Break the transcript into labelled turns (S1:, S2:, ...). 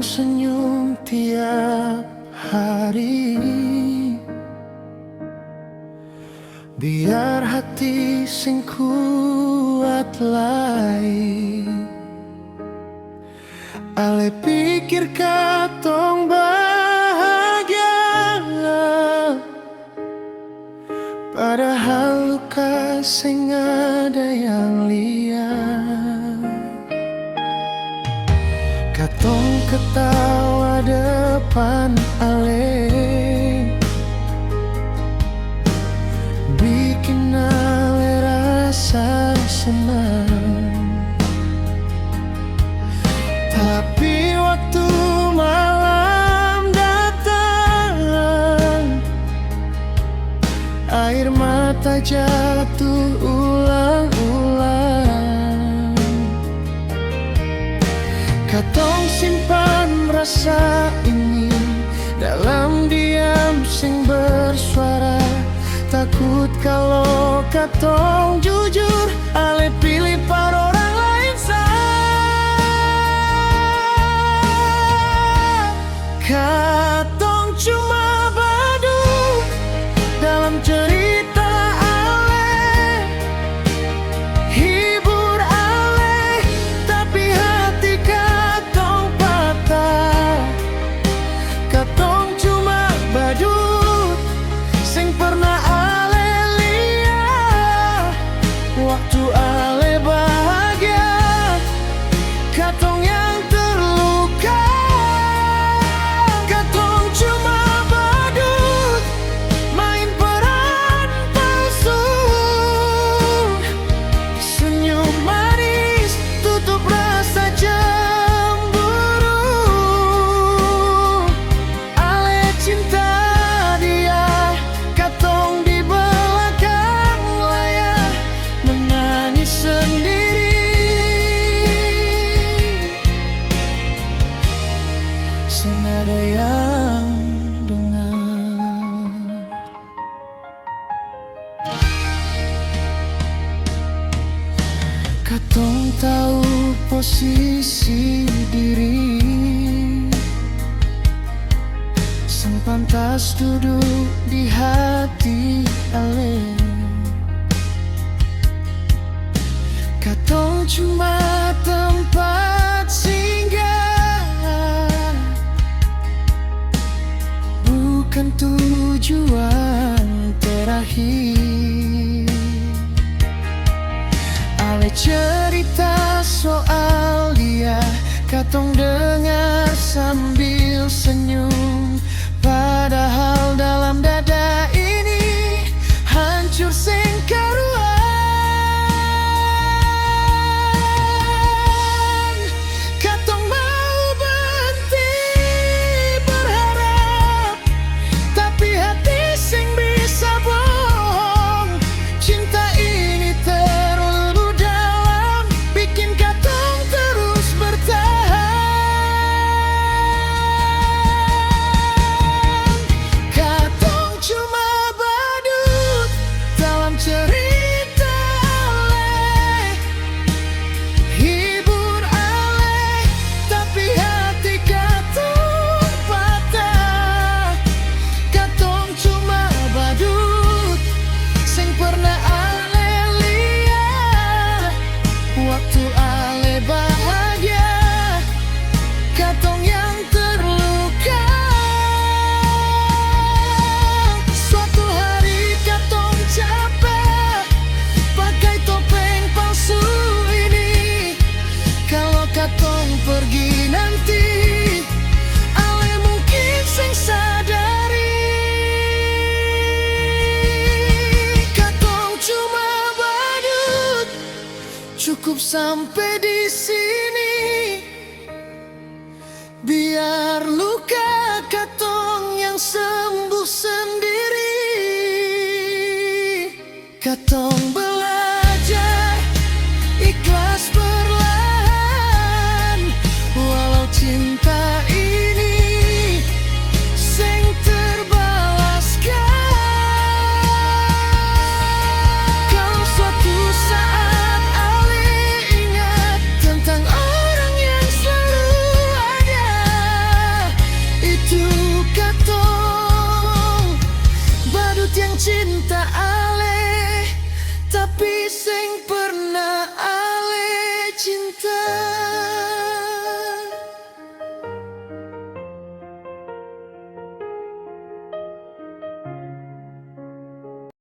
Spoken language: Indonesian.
S1: senyum tiap hari, biar hati sing kuat lai. Ale pikir katong bahagia, padahal luka sing ada yang lihat. Katong ketawa depan ale, bikin ale rasa senang. Tapi waktu malam datang, air mata jatuh ulang-ulang. Katong simpan rasa ini dalam diam sing bersuara. Takut kalau katong jujur, ale pilih para orang lain sah. Katong cuma badu dalam cerita ale, hibur ale, tapi hati katong patah. Katong cuma badut sing pernah ale liat waktu ale bahagia. Katong yang terluka, katong cuma badut main peran palsu. Senyum manis tutup rasa cemburu. Ale cinta dia, katong di belakang layar menangis sendiri. Senada yang dengar. Katong tahu posisi diri, sing pantas duduk di hati ale. Katong cuma tempat singgah, bukan tujuan terakhir. Ale cerita soal dia, katong dengar sambil senyum. Padahal dalam dada ini hancur sing karuan. Katong mau berhenti berharap, tapi hati sing bisa bohong. Cinta ini terlalu dalam, bikin katong terus bertahan. Katong cuma badut dalam cerita ale, hibur ale, tapi hati katong patah. Katong cuma badut sing pernah ale liat waktu ale bahagia. Katong yang terluka. Suatu hari katong capek pakai topeng palsu ini. Kalau katong pergi nanti, ale mungkin sing sadari. Katong cuma badut, cukup sampai di sini. Biar luka katong yang sembuh sendiri.